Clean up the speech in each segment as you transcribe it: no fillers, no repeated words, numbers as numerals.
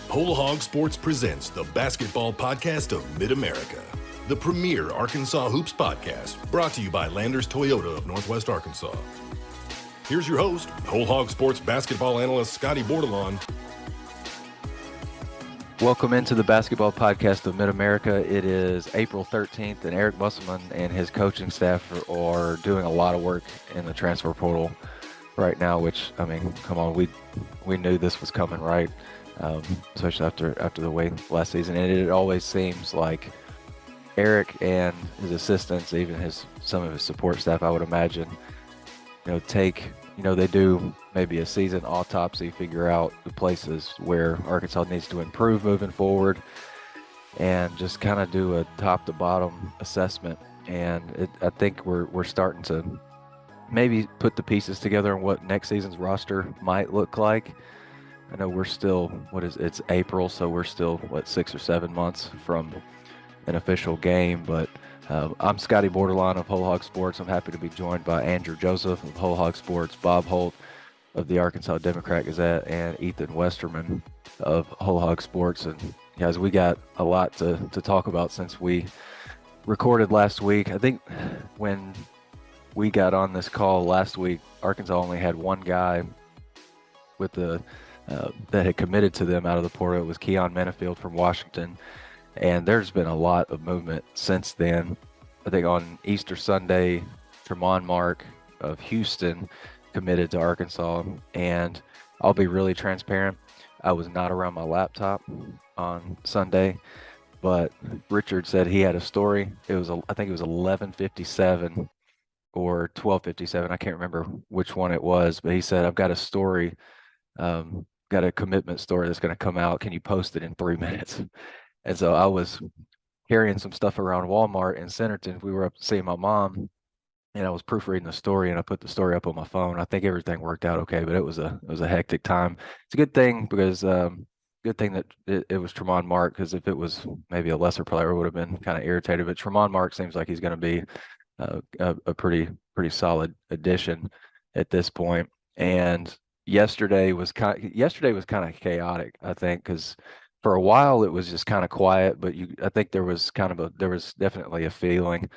Whole Hog Sports presents the basketball podcast of Mid-America, the premier Arkansas Hoops podcast, brought to you by Landers Toyota of Northwest Arkansas. Here's your host, Whole Hog Sports basketball analyst Scotty Bordelon. Welcome into the basketball podcast of Mid-America. It is April 13th, and Eric Musselman and his coaching staff are doing a lot of work in the transfer portal right now, which, I mean, come on, we knew this was coming, right? Especially after the way last season. And it always seems like Eric and his assistants, even some of his support staff, I would imagine, they do maybe a season autopsy, figure out the places where Arkansas needs to improve moving forward, and just kind of do a top to bottom assessment. And I think we're starting to maybe put the pieces together on what next season's roster might look like. I know we're still, it's April, so we're still, 6 or 7 months from an official game. But I'm Scotty Bordelon of Whole Hog Sports. I'm happy to be joined by Andrew Joseph of Whole Hog Sports, Bob Holt of the Arkansas Democrat Gazette, and Ethan Westerman of Whole Hog Sports. And guys, we got a lot to talk about since we recorded last week. I think when we got on this call last week, Arkansas only had one guy with that had committed to them out of the portal. It was Keon Menifield from Washington, and there's been a lot of movement since then. I think on Easter Sunday, Tremont Mark of Houston committed to Arkansas, and I'll be really transparent. I was not around my laptop on Sunday, but Richard said he had a story. I think it was 11:57 or 12:57. I can't remember which one it was, but he said, "I've got a story. Got a commitment story that's going to come out. Can you post it in 3 minutes?" And so I was carrying some stuff around Walmart in Centerton. We were up seeing my mom, and I was proofreading the story, and I put the story up on my phone. I think everything worked out okay, but it was a hectic time. It's a good thing because good thing that it was Tremont Mark, because if it was maybe a lesser player, I would have been kind of irritated. But Tremont Mark seems like he's going to be a pretty solid addition at this point. And yesterday was kind of chaotic, I think, because for a while it was just kind of quiet, but I think there was definitely a feeling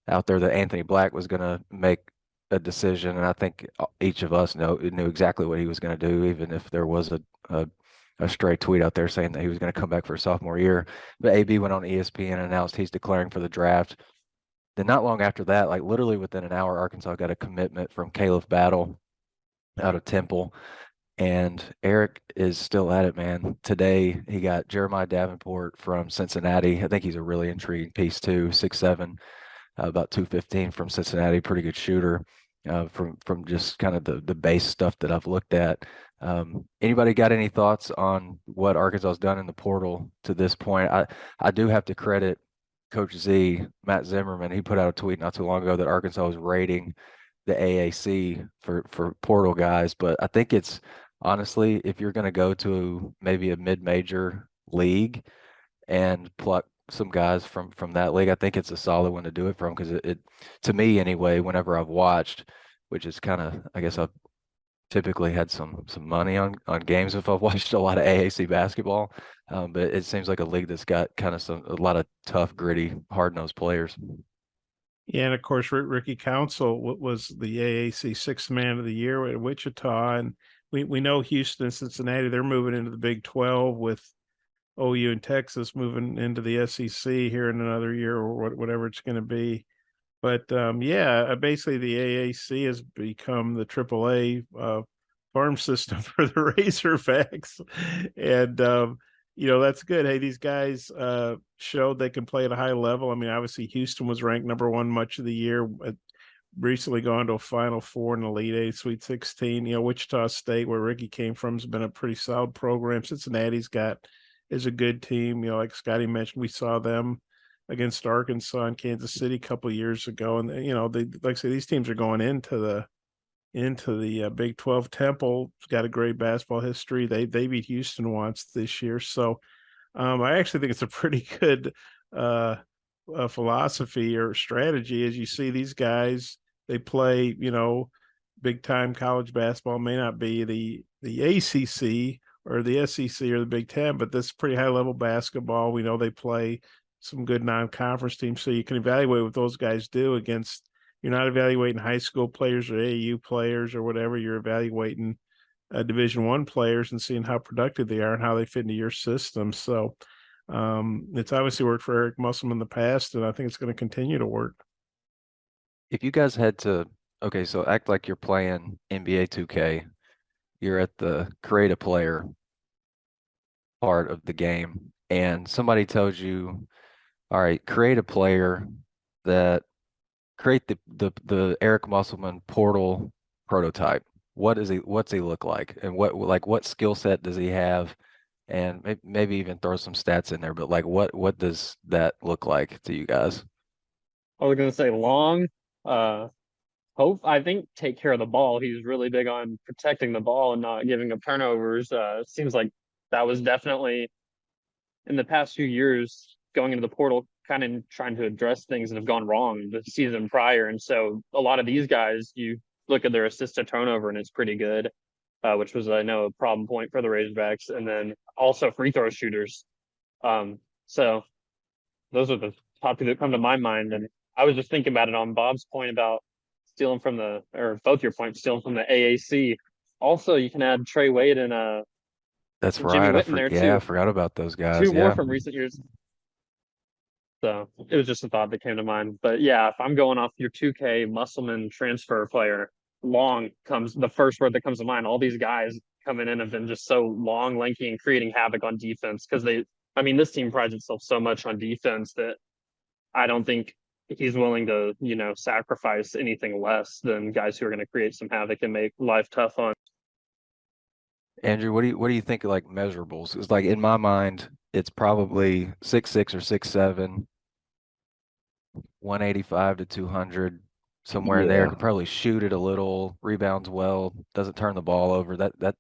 out there that Anthony Black was going to make a decision, and I think each of us knew exactly what he was going to do, even if there was a stray tweet out there saying that he was going to come back for a sophomore year. But AB went on ESPN and announced he's declaring for the draft. Then not long after that, like literally within an hour, Arkansas got a commitment from Caleb Battle out of Temple, and Eric is still at it, man. Today he got Jeremiah Davenport from Cincinnati. I think he's a really intriguing piece too. 6'7", about 215 from Cincinnati. Pretty good shooter. From just kind of the base stuff that I've looked at. Anybody got any thoughts on what Arkansas has done in the portal to this point? I do have to credit Coach Z, Matt Zimmerman. He put out a tweet not too long ago that Arkansas was rating the AAC for portal guys, but I think it's honestly, if you're going to go to maybe a mid-major league and pluck some guys from that league, I think it's a solid one to do it from, because it to me anyway, whenever I've watched, which is kind of, I guess I've typically had some money on games if I've watched a lot of AAC basketball, but it seems like a league that's got kind of a lot of tough, gritty, hard-nosed players. Yeah, and of course, Ricky Council was the AAC Sixth Man of the Year at Wichita, and we know Houston and Cincinnati, they're moving into the Big 12 with OU and Texas moving into the SEC here in another year or whatever it's going to be. But basically the AAC has become the AAA farm system for the Razorbacks, and that's good. Hey, these guys showed they can play at a high level. I mean, obviously Houston was ranked number 1 much of the year, recently gone to a Final Four in the Elite Eight, Sweet 16. Wichita State, where Ricky came from, has been a pretty solid program. Cincinnati's is a good team. Like Scotty mentioned, we saw them against Arkansas and Kansas City a couple of years ago. And, they, like I say, these teams are going into the Big 12. Temple's got a great basketball history. They beat Houston once this year. So I actually think it's a pretty good philosophy or strategy. As you see these guys, they play, big time college basketball. It may not be the ACC or the SEC or the Big Ten, but this is pretty high level basketball. We know they play some good non-conference teams, so you can evaluate what those guys do against. You're not evaluating high school players or AU players or whatever. You're evaluating Division One players and seeing how productive they are and how they fit into your system. So it's obviously worked for Eric Musselman in the past, and I think it's going to continue to work. If you guys had to, okay, so act like you're playing NBA 2K, you're at the create a player part of the game, and somebody tells you, all right, create a player that create the Eric Musselman portal prototype. What's he look like? And what skill set does he have? And maybe even throw some stats in there, but like what does that look like to you guys? I was gonna say long. Hope I think take care of the ball. He's really big on protecting the ball and not giving up turnovers. Seems like that was definitely in the past few years going into the portal, kind of trying to address things that have gone wrong the season prior. And so a lot of these guys, you look at their assist to turnover and it's pretty good, which was, I know, a problem point for the Razorbacks. And then also free throw shooters. So those are the top two that come to my mind. And I was just thinking about it on Bob's point about stealing from or both your points, stealing from the AAC. Also, you can add Trey Wade and That's Jimmy right. Whitten there Yeah, I too. forgot about those guys. Two more Yeah. from recent years. So it was just a thought that came to mind. But yeah, if I'm going off your 2K Musselman transfer player, long comes the first word that comes to mind. All these guys coming in have been just so long, lanky, and creating havoc on defense because this team prides itself so much on defense that I don't think he's willing to, sacrifice anything less than guys who are going to create some havoc and make life tough on. Andrew, what do you think of like measurables? It's like in my mind, it's probably 6'6" or 6'7", 185 to 200, somewhere there. Yeah. Could probably shoot it a little, rebounds well, doesn't turn the ball over. That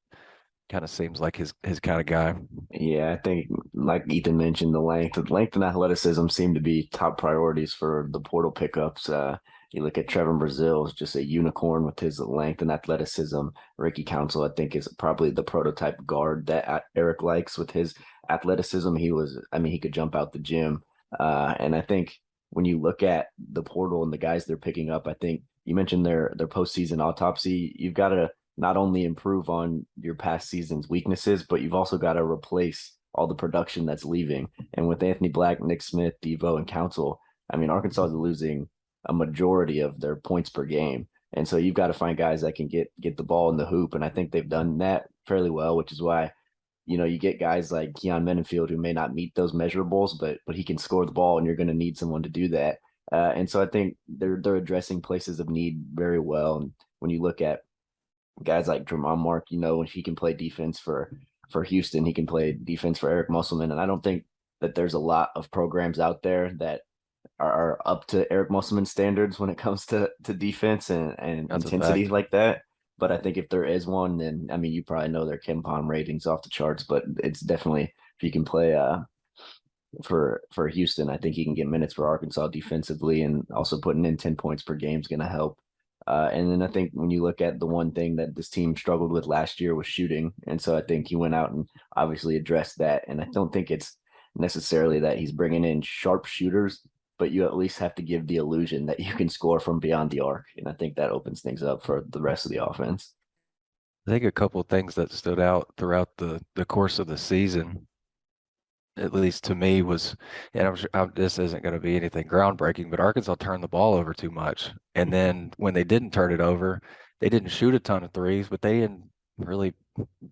kind of seems like his kind of guy. Yeah, I think like Ethan mentioned, the length and athleticism seem to be top priorities for the portal pickups. You look at Trevor Brazil, is just a unicorn with his length and athleticism. Ricky Council, I think, is probably the prototype guard that Eric likes with his athleticism. He could jump out the gym. And I think when you look at the portal and the guys they're picking up, I think you mentioned their postseason autopsy. You've got to not only improve on your past season's weaknesses, but you've also got to replace all the production that's leaving. And with Anthony Black, Nick Smith, Devo, and Council, Arkansas is losing a majority of their points per game. And so you've got to find guys that can get the ball in the hoop. And I think they've done that fairly well, which is why, you get guys like Keon Mendenfield who may not meet those measurables, but he can score the ball and you're going to need someone to do that. And so I think they're addressing places of need very well. And when you look at guys like Tremont Mark, if he can play defense for Houston, he can play defense for Eric Musselman. And I don't think that there's a lot of programs out there that are up to Eric Musselman's standards when it comes to defense and That's a intensity fact. like that. But I think if there is one, then you probably know their Ken Palm ratings off the charts. But it's definitely, if you can play for Houston, I think he can get minutes for Arkansas defensively, and also putting in 10 points per game is going to help. And then I think when you look at the one thing that this team struggled with last year was shooting. And so I think he went out and obviously addressed that. And I don't think it's necessarily that he's bringing in sharp shooters, but you at least have to give the illusion that you can score from beyond the arc. And I think that opens things up for the rest of the offense. I think a couple of things that stood out throughout the course of the season, at least to me, was, and I'm sure this isn't going to be anything groundbreaking, but Arkansas turned the ball over too much. And then when they didn't turn it over, they didn't shoot a ton of threes, but they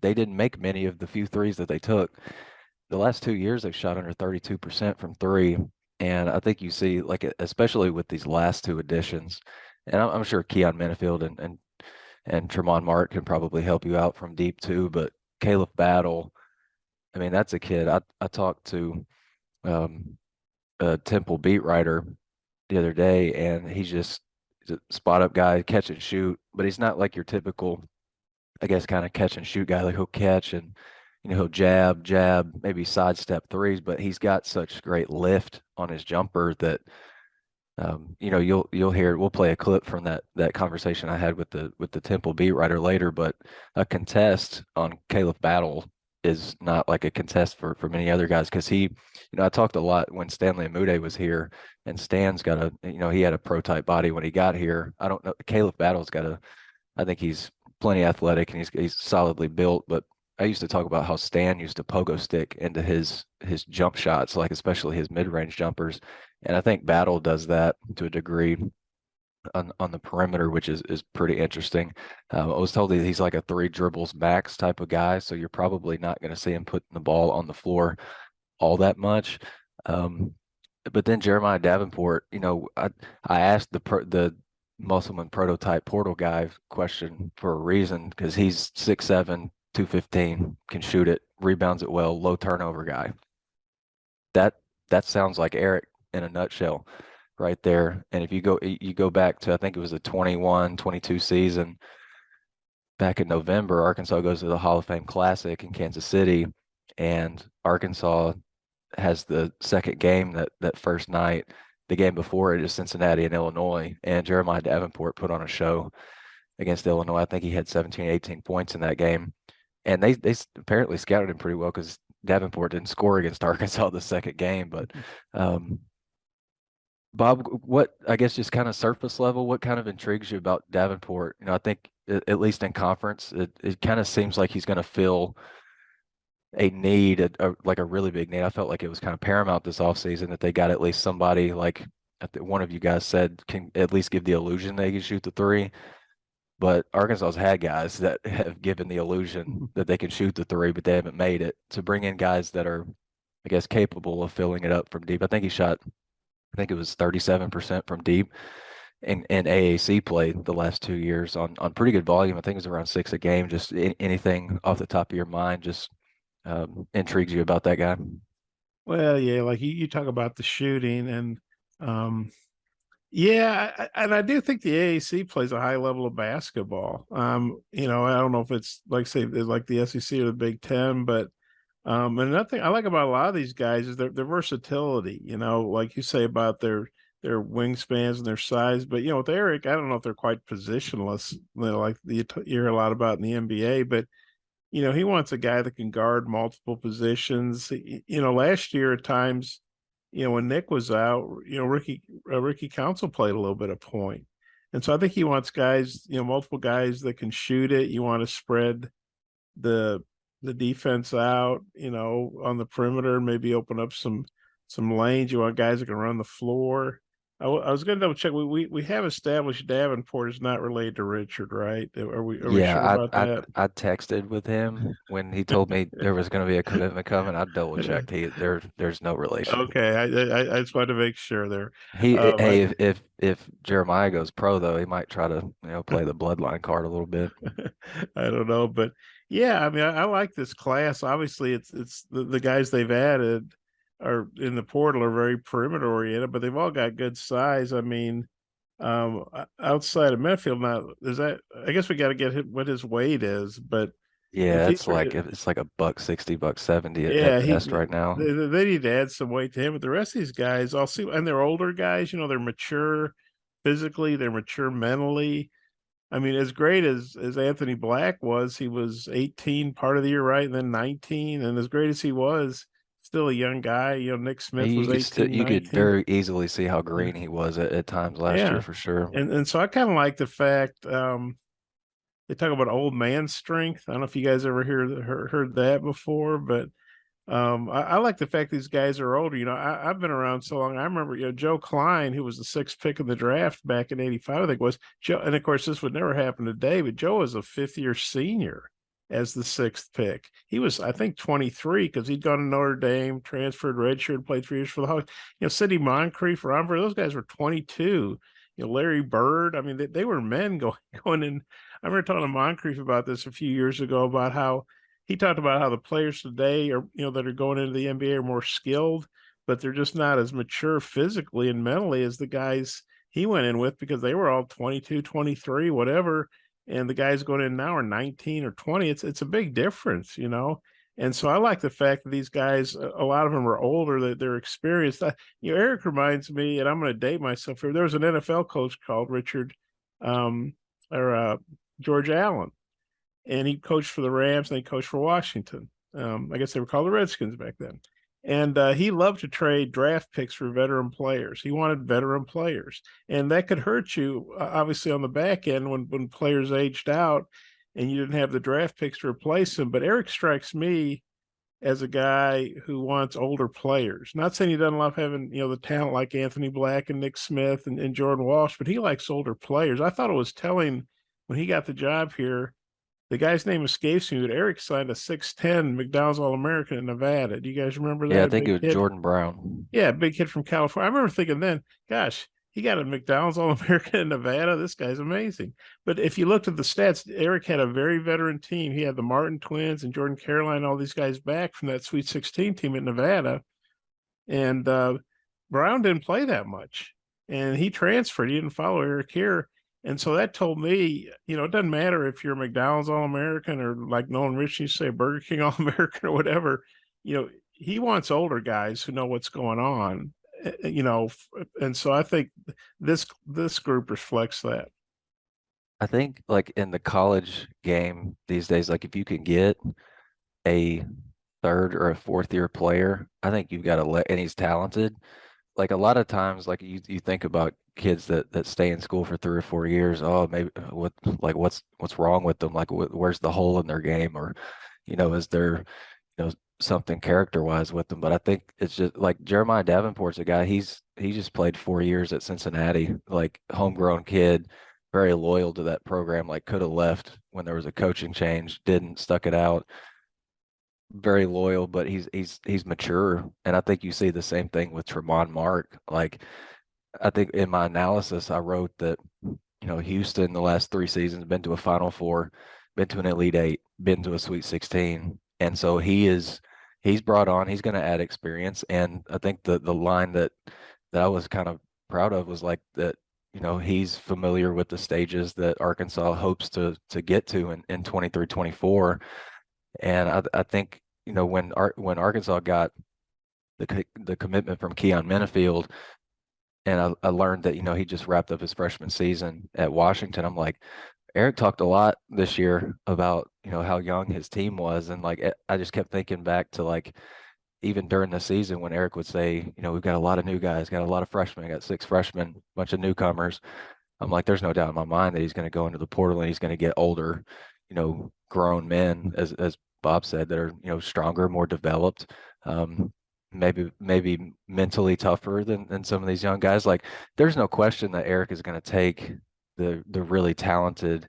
didn't make many of the few threes that they took. The last 2 years, they've shot under 32% from three. And I think you see, like, especially with these last two additions, and I'm sure Keon Mendenfield and Tremont Mark can probably help you out from deep too, but Caleb Battle, that's a kid. I talked to a Temple beat writer the other day, and he's just a spot up guy, catch and shoot, but he's not like your typical, I guess, kind of catch and shoot guy. Like he'll catch and he'll jab, maybe sidestep threes, but he's got such great lift on his jumper that You'll hear, we'll play a clip from that conversation I had with the Temple beat writer later, but a contest on Caleb Battle is not like a contest for many other guys, because I talked a lot when Stanley Amude was here, and Stan's got he had a pro type body when he got here. I don't know, Caleb Battle's I think he's plenty athletic and he's solidly built, but I used to talk about how Stan used to pogo stick into his jump shots, like especially his mid-range jumpers. And I think Battle does that to a degree on the perimeter, which is pretty interesting. I was told that he's like a 3 dribbles max type of guy, so you're probably not going to see him putting the ball on the floor all that much. But then Jeremiah Davenport, I asked the Musselman prototype portal guy question for a reason, because he's 6'7", 215, can shoot it, rebounds it well, low turnover guy. That sounds like Eric in a nutshell right there. And if you go back to, I think it was the 21-22 season, back in November, Arkansas goes to the Hall of Fame Classic in Kansas City, and Arkansas has the second game that first night. The game before it is Cincinnati and Illinois, and Jeremiah Davenport put on a show against Illinois. I think he had 17, 18 points in that game. And they apparently scouted him pretty well, because Davenport didn't score against Arkansas the second game. But Bob, what, I guess just kind of surface level, what kind of intrigues you about Davenport? I think at least in conference, it kind of seems like he's going to fill a need, like a really big need. I felt like it was kind of paramount this offseason that they got at least somebody, like one of you guys said, can at least give the illusion they can shoot the 3. But Arkansas's had guys that have given the illusion that they can shoot the 3, but they haven't made it. To bring in guys that are, I guess, capable of filling it up from deep. I think it was 37% from deep in AAC play the last 2 years on pretty good volume. I think it was around 6 a game. Just anything off the top of your mind just intrigues you about that guy? Well, yeah, like you talk about the shooting, and and I do think the AAC plays a high level of basketball. I don't know if it's like the SEC or the Big Ten, but and another thing I like about a lot of these guys is their versatility. Like you say about their wingspans and their size. But with Eric, I don't know if they're quite positionless, like you hear a lot about in the NBA. But he wants a guy that can guard multiple positions. Last year at times, when Nick was out, Ricky Council played a little bit of point. And so I think he wants guys, multiple guys that can shoot it. You want to spread the defense out, on the perimeter, maybe open up some lanes. You want guys that can run the floor. I was going to double check. We have established Davenport is not related to Richard, right? Are we sure about that? I texted with him when he told me there was going to be a commitment coming. I double checked. There's no relation. Okay, I just wanted to make sure there. If Jeremiah goes pro though, he might try to play the bloodline card a little bit. I don't know, but yeah, I mean, I like this class. Obviously, it's the guys they've added are in the portal are very perimeter oriented, but they've all got good size. I mean, outside of Medfield, now is that? I guess we got to get what his weight is, but yeah, it's like $160, $170 at best right now. They need to add some weight to him. But the rest of these guys, I'll see, and they're older guys. They're mature physically, they're mature mentally. I mean, as great as Anthony Black was, he was 18 part of the year, right? And then 19. And as great as he was, still a young guy. Nick Smith was 18, you 19. could very easily see how green he was at times last year for sure. And so I kind of like the fact they talk about old man strength. I don't know if you guys ever heard that before, but I like the fact these guys are older. I've been around so long. I remember, Joe Klein, who was the 6th pick in the draft back in '85, I think was Joe. And of course, this would never happen today, but Joe was a 5th-year senior as the 6th pick. He was, I think, 23 because he'd gone to Notre Dame, transferred, redshirt, played 3 years for the Hawks. Sidney Moncrief, Romver, those guys were 22. Larry Bird. I mean, they were men going in. I remember talking to Moncrief about this a few years ago about how he talked about how the players today are, that are going into the NBA are more skilled, but they're just not as mature physically and mentally as the guys he went in with, because they were all 22, 23, whatever. And the guys going in now are 19 or 20. It's a big difference, And so I like the fact that these guys, a lot of them are older, that they're experienced. Eric reminds me, and I'm going to date myself here. There was an NFL coach called Richard, um, or George Allen, and he coached for the Rams and he coached for Washington. I guess they were called the Redskins back then. And he loved to trade draft picks for veteran players. He wanted veteran players, and that could hurt you, obviously, on the back end when players aged out and you didn't have the draft picks to replace them. But Eric strikes me as a guy who wants older players. Not saying he doesn't love having, the talent like Anthony Black and Nick Smith and Jordan Walsh, but he likes older players. I thought it was telling when he got the job here. The guy's name escapes me, but Eric signed a 6'10" McDonald's All-American in Nevada. Do you guys remember that? Yeah, I think Big it was kid? Jordan Brown. Yeah, big kid from California. I remember thinking then, gosh, he got a McDonald's All-American in Nevada. This guy's amazing. But if you looked at the stats, Eric had a very veteran team. He had the Martin twins and Jordan Caroline, all these guys back from that Sweet 16 team at Nevada. And Brown didn't play that much. And he transferred. He didn't follow Eric here. And so that told me, it doesn't matter if you're a McDonald's All-American or like Nolan Rich used to say, Burger King All-American or whatever, he wants older guys who know what's going on, and so I think this group reflects that. I think like in the college game these days, like if you can get a third or a fourth year player, I think you've got to and he's talented. Like a lot of times, like you think about kids that stay in school for 3 or 4 years. Oh, maybe what's wrong with them? Like where's the hole in their game, or is there something character wise with them? But I think it's just like Jeremiah Davenport's a guy. He just played 4 years at Cincinnati, like homegrown kid, very loyal to that program. Like could have left when there was a coaching change, didn't, stuck it out. Very loyal, but he's mature, and I think you see the same thing with Tremont Mark. Like I think in my analysis, I wrote that Houston the last 3 seasons been to a Final Four, been to an Elite Eight, been to a Sweet 16, and so he's brought on. He's going to add experience, and I think the line that I was kind of proud of was like that. He's familiar with the stages that Arkansas hopes to get to in 23-24. And I think when Arkansas got the commitment from Keon Minifield, and I learned that he just wrapped up his freshman season at Washington. I'm like, Eric talked a lot this year about how young his team was, and like I just kept thinking back to like even during the season when Eric would say, we've got a lot of new guys, got a lot of freshmen, got 6 freshmen, bunch of newcomers. I'm like, there's no doubt in my mind that he's going to go into the portal and he's going to get older, grown men, as Bob said, that are stronger, more developed, maybe mentally tougher than some of these young guys. Like there's no question that Eric is going to take the really talented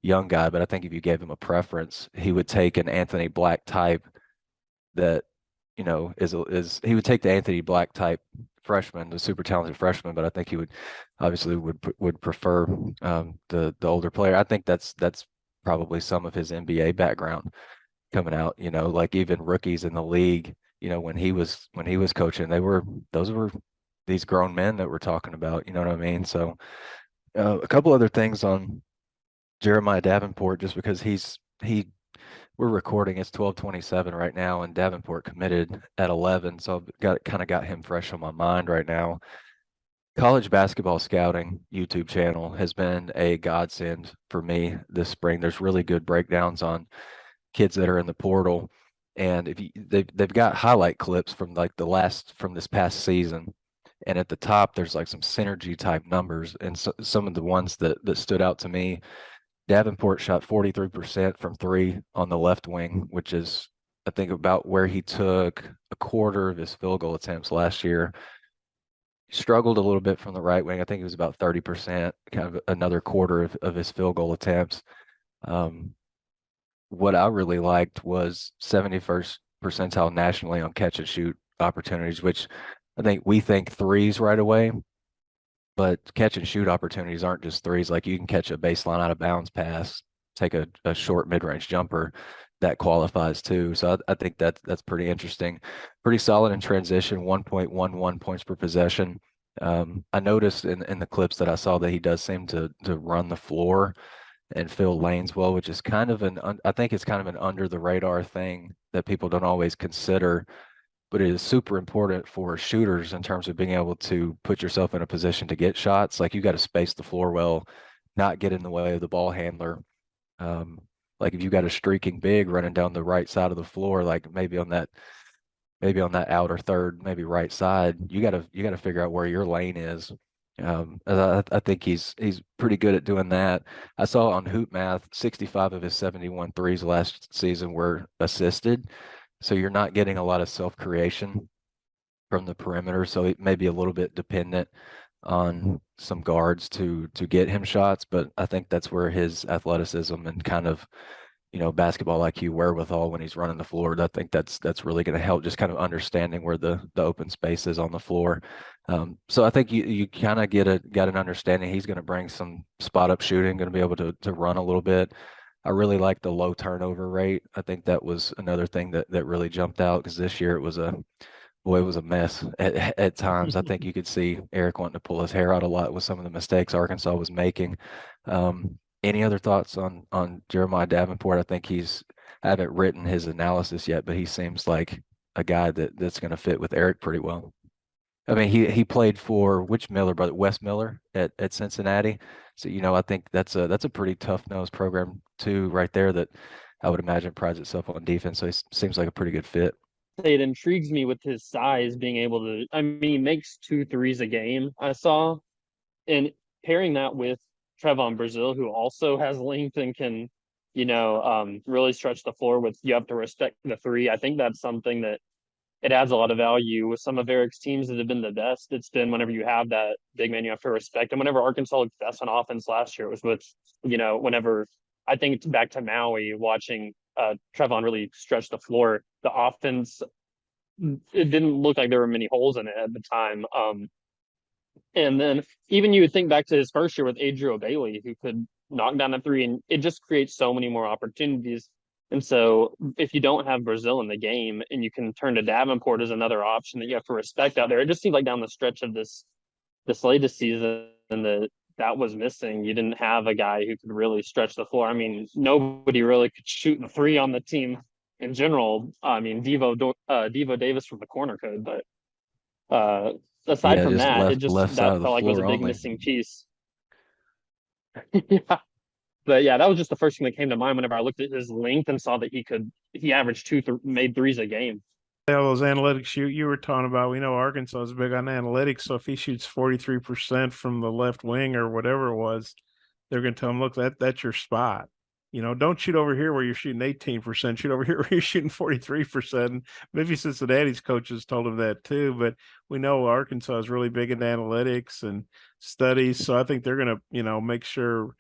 young guy, but I think if you gave him a preference, he would take an Anthony Black type that is he would take the Anthony Black type freshman, the super talented freshman, but I think he would obviously would prefer the older player. I think that's probably some of his NBA background coming out, like even rookies in the league, when he was coaching, those were these grown men that we're talking about, you know what I mean? So a couple other things on Jeremiah Davenport, just because we're recording, it's 12:27 right now, and Davenport committed at 11, so I've got him fresh on my mind right now. College basketball scouting YouTube channel has been a godsend for me this spring. There's really good breakdowns on kids that are in the portal, and if they've got highlight clips from like from this past season, and at the top there's like some synergy type numbers, and so, some of the ones that stood out to me. Davenport shot 43% from 3 on the left wing, which is I think about where he took a quarter of his field goal attempts last year. He struggled a little bit from the right wing. I think it was about 30%, kind of another quarter of his field goal attempts. What I really liked was 71st percentile nationally on catch and shoot opportunities, which I think we think threes right away, but catch and shoot opportunities aren't just threes. Like you can catch a baseline out of bounds pass, take a short mid-range jumper, that qualifies too. So I think that's pretty interesting. Pretty solid in transition, 1.11 points per possession. I noticed in the clips that I saw that he does seem to run the floor and fill lanes well, which is kind of I think it's kind of an under the radar thing that people don't always consider, but it is super important for shooters in terms of being able to put yourself in a position to get shots. Like you got to space the floor well, not get in the way of the ball handler. Um, like if you got a streaking big running down the right side of the floor, like maybe on that outer third, maybe right side, you gotta figure out where your lane is. I think he's pretty good at doing that. I saw on Hoop Math, 65 of his 71 threes last season were assisted. So you're not getting a lot of self-creation from the perimeter. So it may be a little bit dependent on some guards to get him shots, but I think that's where his athleticism and kind of basketball IQ wherewithal when he's running the floor. I think that's really going to help just kind of understanding where the open space is on the floor. So I think you kind of got an understanding he's going to bring some spot up shooting, going to be able to run a little bit. I really like the low turnover rate. I think that was another thing that really jumped out because this year it was a mess at times. I think you could see Eric wanting to pull his hair out a lot with some of the mistakes Arkansas was making. Any other thoughts on Jeremiah Davenport? I think I haven't written his analysis yet, but he seems like a guy that's going to fit with Eric pretty well. I mean, he played for which Miller brother, Wes Miller at Cincinnati. So, I think that's a pretty tough-nosed program too, right there, that I would imagine prides itself on defense. So he seems like a pretty good fit. It intrigues me with his size being able to, I mean, he makes 2 threes a game, I saw. And pairing that with Trevon Brazil, who also has length and can, really stretch the floor with you have to respect the three. I think that's something that it adds a lot of value with some of Eric's teams that have been the best. It's been whenever you have that big man, you have to respect. And whenever Arkansas looked best on offense last year, it was with, whenever I think it's back to Maui watching Trevon really stretch the floor. The offense, it didn't look like there were many holes in it at the time. And then even you would think back to his first year with Adriel Bailey, who could knock down a three, and it just creates so many more opportunities. And so if you don't have Brazil in the game and you can turn to Davenport as another option that you have to respect out there, it just seems like down the stretch of this latest season that was missing. You didn't have a guy who could really stretch the floor. I mean, nobody really could shoot the three on the team in general. I mean, Devo Davis from the corner could, but aside Yeah, from just that, left side that of the felt like was a floor big only. missing piece. Yeah. But yeah, that was just the first thing that came to mind whenever I looked at his length and saw that he averaged made threes a game. Yeah, those analytics you were talking about, we know Arkansas is big on analytics. So if he shoots 43% from the left wing or whatever it was, they're going to tell him, look, that's your spot. Don't shoot over here where you're shooting 18%. Shoot over here where you're shooting 43%. Maybe Cincinnati's coaches told him that too, but we know Arkansas is really big into analytics and studies. So I think they're going to, make sure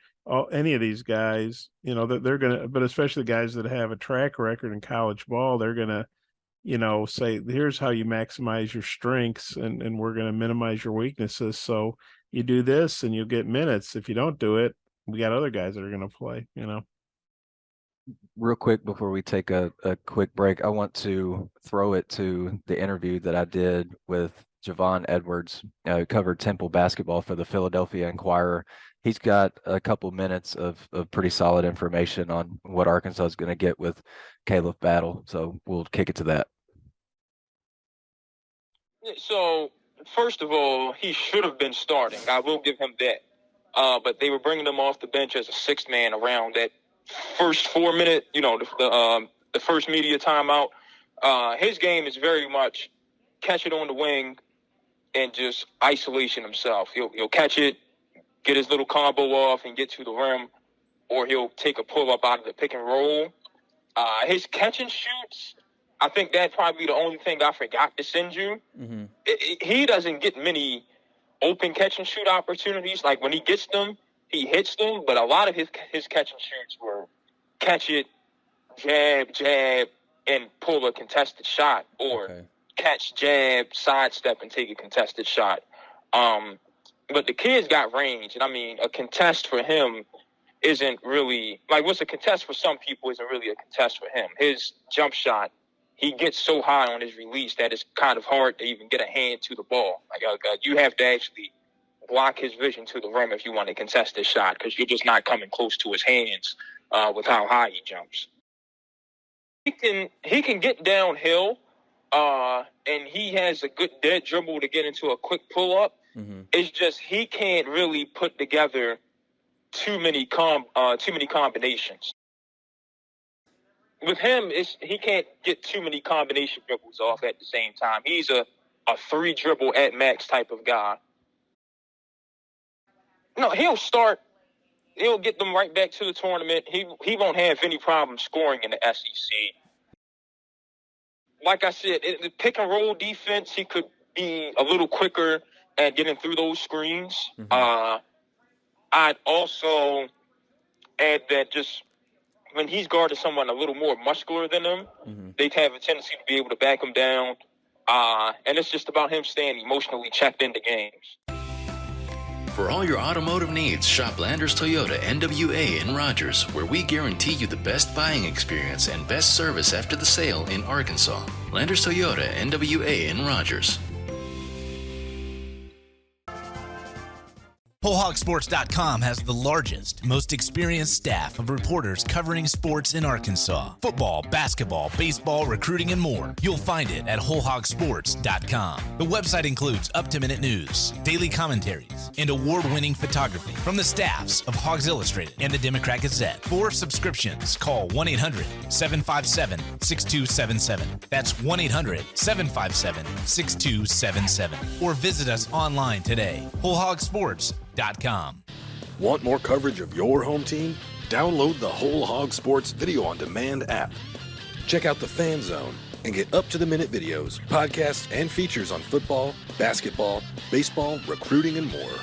any of these guys, that they're going to, but especially guys that have a track record in college ball, they're going to, say, here's how you maximize your strengths and we're going to minimize your weaknesses. So you do this and you'll get minutes. If you don't do it, we got other guys that are going to play. Real quick before we take a quick break, I want to throw it to the interview that I did with Javon Edwards, who covered Temple basketball for the Philadelphia Inquirer. He's got a couple minutes of pretty solid information on what Arkansas is going to get with Caleb Battle. So we'll kick it to that. So, first of all, he should have been starting. I will give him that. But they were bringing him off the bench as a sixth man around that first 4 minute, the first media timeout. His game is very much catch it on the wing and just isolation himself. He'll catch it, get his little combo off and get to the rim, or he'll take a pull up out of the pick and roll. His catch and shoots, I think that'd probably be the only thing I forgot to send you. Mm-hmm. He doesn't get many open catch and shoot opportunities. Like when he gets them, he hits them, but a lot of his catch and shoots were catch it, jab, and pull a contested shot, or catch, jab, sidestep, and take a contested shot. But the kid's got range, and I mean, a contest for him isn't really like what's a contest for some people isn't really a contest for him. His jump shot, he gets so high on his release that it's kind of hard to even get a hand to the ball. Like you have to actually block his vision to the rim if you want to contest this shot, because you're just not coming close to his hands with how high he jumps. He can get downhill, and he has a good dead dribble to get into a quick pull up. Mm-hmm. It's just he can't really put together too many combinations. With him, he can't get too many combination dribbles off at the same time. He's a 3 dribble at max type of guy. No, he'll start. He'll get them right back to the tournament. He won't have any problem scoring in the SEC. Like I said, the pick and roll defense, he could be a little quicker at getting through those screens. Mm-hmm. I'd also add that just when he's guarding someone a little more muscular than him, mm-hmm. they have a tendency to be able to back him down. And it's just about him staying emotionally checked into games. For all your automotive needs, shop Landers Toyota NWA in Rogers, where we guarantee you the best buying experience and best service after the sale in Arkansas. Landers Toyota NWA in Rogers. WholeHogSports.com has the largest, most experienced staff of reporters covering sports in Arkansas. Football, basketball, baseball, recruiting, and more. You'll find it at WholeHogSports.com. The website includes up-to-minute news, daily commentaries, and award-winning photography from the staffs of Hogs Illustrated and the Democrat Gazette. For subscriptions, call 1-800-757-6277. That's 1-800-757-6277. Or visit us online today. WholeHogSports.com. Want more coverage of your home team? Download the Whole Hog Sports Video on Demand app. Check out the Fan Zone and get up-to-the-minute videos, podcasts, and features on football, basketball, baseball, recruiting, and more.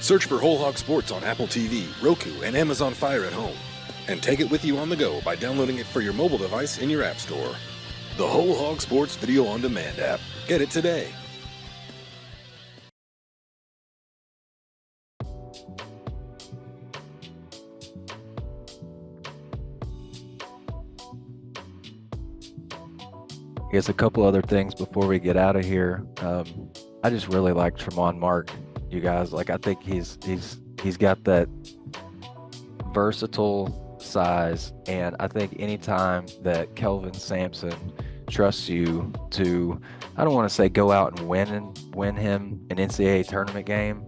Search for Whole Hog Sports on Apple TV, Roku, and Amazon Fire at home. And take it with you on the go by downloading it for your mobile device in your app store. The Whole Hog Sports Video on Demand app. Get it today. I guess a couple other things before we get out of here. I just really like Tremont Mark, you guys. Like, I think he's got that versatile size, and I think anytime that Kelvin Sampson trusts you to, I don't want to say go out and win him an NCAA tournament game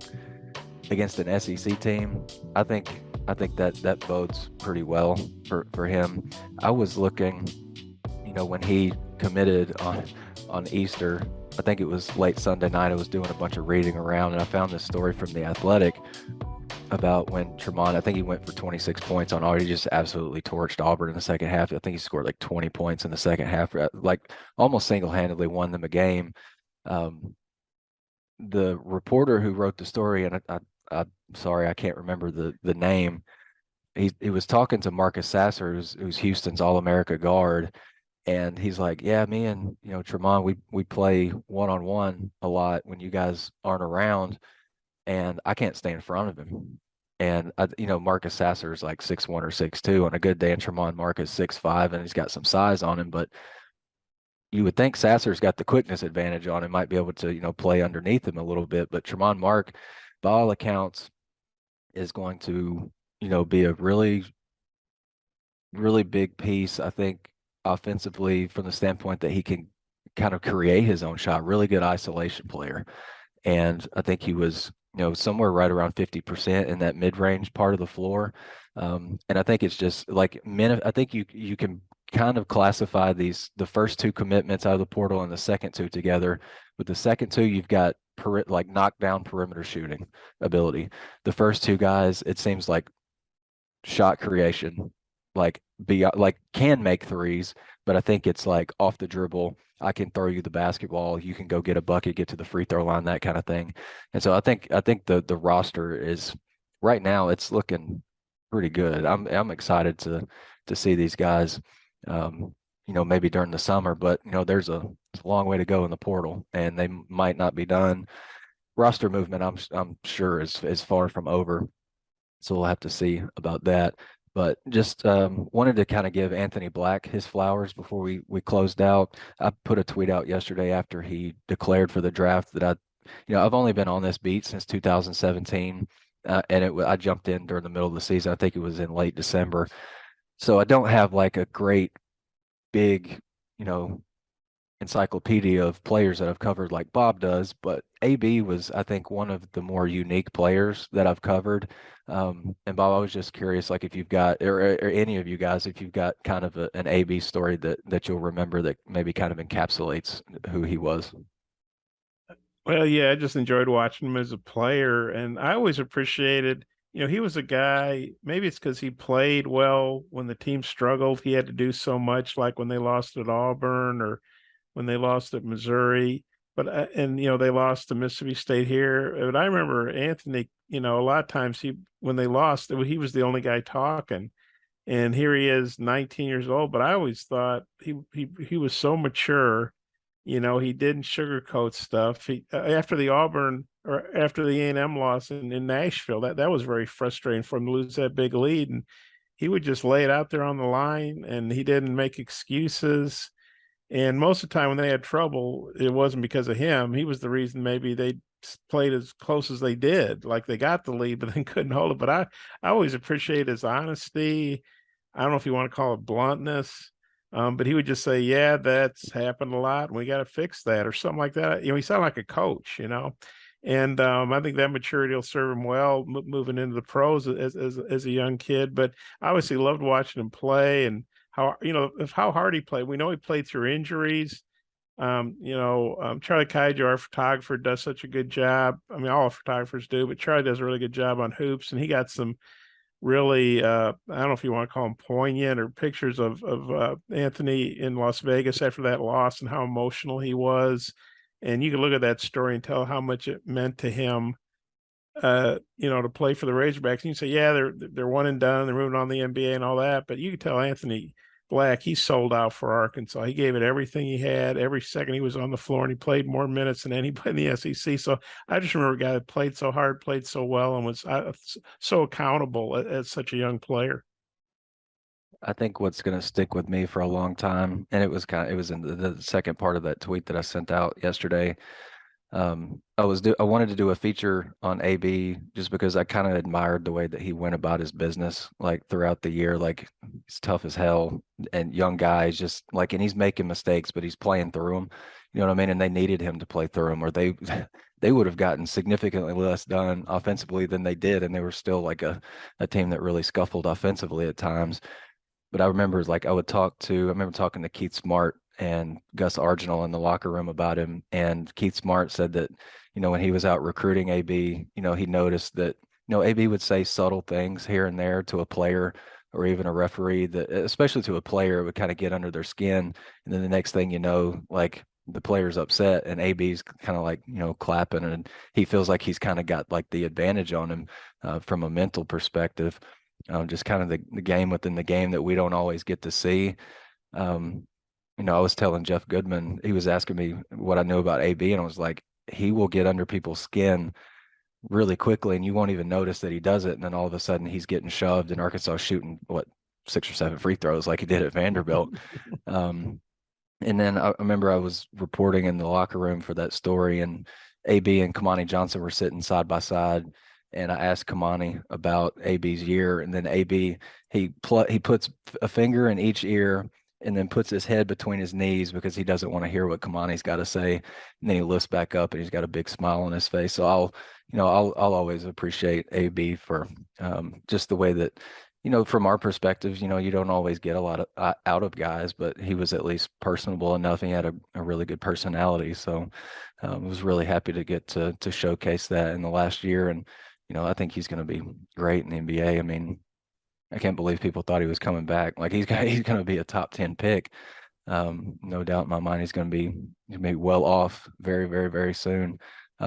against an SEC team, I think that bodes pretty well for him. I was looking, when he committed on Easter, I think it was late Sunday night, I was doing a bunch of reading around, and I found this story from The Athletic about when Tremont, I think he went for 26 points on Auburn. He just absolutely torched Auburn in the second half. I think he scored like 20 points in the second half, like almost single-handedly won them a game. The reporter who wrote the story, and I'm sorry, I can't remember the name, he was talking to Marcus Sasser, who's Houston's All-America guard. And he's like, yeah, me and, Tremont, we play one-on-one a lot when you guys aren't around, and I can't stay in front of him. And, Marcus Sasser is like 6'1" or 6'2". On a good day, and Tremont Mark is 6'5", and he's got some size on him. But you would think Sasser's got the quickness advantage on him, might be able to, play underneath him a little bit. But Tremont Mark, by all accounts, is going to, be a really, really big piece, I think, offensively, from the standpoint that he can kind of create his own shot. Really good isolation player. And I think he was, somewhere right around 50% in that mid-range part of the floor. And I think it's just like I think you can kind of classify the first two commitments out of the portal and the second two together. With the second two, you've got like knockdown perimeter shooting ability. The first two guys, it seems like shot creation, can make threes, but I think it's like off the dribble. I can throw you the basketball, you can go get a bucket, get to the free throw line, that kind of thing. And so I think the roster is right now, it's looking pretty good. I'm excited to see these guys, maybe during the summer, but there's a long way to go in the portal, and they might not be done. Roster movement, I'm sure is far from over. So we'll have to see about that. But just wanted to kind of give Anthony Black his flowers before we closed out. I put a tweet out yesterday after he declared for the draft that I I've only been on this beat since 2017, and I jumped in during the middle of the season. I think it was in late December, so I don't have like a great big, you know, encyclopedia of players that I've covered like Bob does, but AB was, I think, one of the more unique players that I've covered. And Bob, I was just curious, like if you've got, or any of you guys, if you've got kind of an AB story that you'll remember that maybe kind of encapsulates who he was. Well, yeah, I just enjoyed watching him as a player, and I always appreciated, he was a guy, maybe it's because he played well when the team struggled. He had to do so much, like when they lost at Auburn or when they lost at Missouri. But and they lost to Mississippi State here. But I remember Anthony. A lot of times when they lost, he was the only guy talking. And here he is, 19 years old. But I always thought he was so mature. He didn't sugarcoat stuff. He after the Auburn or after the A&M loss in Nashville, that was very frustrating for him to lose that big lead. And he would just lay it out there on the line, and he didn't make excuses. And most of the time when they had trouble, it wasn't because of him. He was the reason maybe they played as close as they did. Like they got the lead, but then couldn't hold it. But I always appreciate his honesty. I don't know if you want to call it bluntness, but he would just say, "Yeah, that's happened a lot, and we got to fix that," or something like that. He sounded like a coach. And I think that maturity will serve him well moving into the pros as a young kid. But I obviously loved watching him play and how hard he played. We know he played through injuries. Charlie Kaijo, our photographer, does such a good job. I mean, all photographers do, but Charlie does a really good job on hoops, and he got some really I don't know if you want to call them poignant or pictures of Anthony in Las Vegas after that loss and how emotional he was. And you can look at that story and tell how much it meant to him to play for the Razorbacks. And you say, yeah, they're one and done, they're moving on to the NBA and all that. But you can tell Anthony Black, he sold out for Arkansas. He gave it everything he had, every second he was on the floor, and he played more minutes than anybody in the SEC. So I just remember a guy that played so hard, played so well, and was so accountable as such a young player. I think what's going to stick with me for a long time, and it was in the second part of that tweet that I sent out yesterday. I wanted to do a feature on AB just because I kind of admired the way that he went about his business, like throughout the year. Like he's tough as hell, and young guys just like, and he's making mistakes, but he's playing through them. You know what I mean? And they needed him to play through them, or they they would have gotten significantly less done offensively than they did, and they were still like a team that really scuffled offensively at times. But I remember like I remember talking to Keith Smart and Gus Arginal in the locker room about him. And Keith Smart said that, when he was out recruiting AB, he noticed that, AB would say subtle things here and there to a player or even a referee that, especially to a player, would kind of get under their skin. And then the next thing you know, like the player's upset and AB's kind of like, clapping, and he feels like he's kind of got like the advantage on him from a mental perspective. Just kind of the game within the game that we don't always get to see. I was telling Jeff Goodman, he was asking me what I knew about AB, and I was like, he will get under people's skin really quickly, and you won't even notice that he does it. And then all of a sudden he's getting shoved, and Arkansas shooting 6 or 7 free throws like he did at Vanderbilt. And then I remember I was reporting in the locker room for that story, and AB and Kamani Johnson were sitting side by side. And I asked Kamani about AB's year, and then AB, he puts a finger in each ear and then puts his head between his knees because he doesn't want to hear what Kamani's got to say. And then he lifts back up and he's got a big smile on his face. So I'll always appreciate AB for just the way that, from our perspective, you don't always get a lot of out of guys, but he was at least personable enough. He had a really good personality. So I was really happy to get to showcase that in the last year. And, I think he's going to be great in the NBA. I mean, I can't believe people thought he was coming back. Like he's going to be a top 10 pick. No doubt in my mind, he's going to be well off very, very, very soon.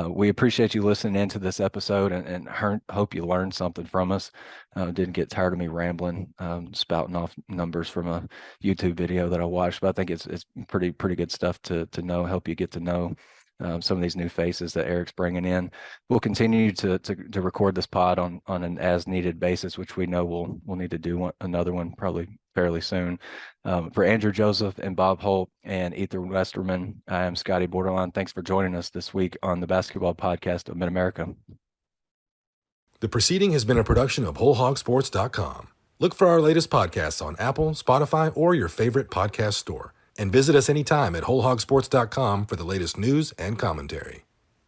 We appreciate you listening into this episode and hope you learned something from us. Didn't get tired of me rambling, spouting off numbers from a YouTube video that I watched, but I think it's pretty good stuff to know, help you get to know some of these new faces that Eric's bringing in. We'll continue to record this pod on an as needed basis, which we know we'll need to do another one probably fairly soon. For Andrew Joseph and Bob Holt and Ethan Westerman, I am Scotty Borderline. Thanks for joining us this week on the Basketball Podcast of Mid-America. The proceeding has been a production of WholeHogSports.com. Look for our latest podcasts on Apple, Spotify, or your favorite podcast store. And visit us anytime at WholeHogSports.com for the latest news and commentary.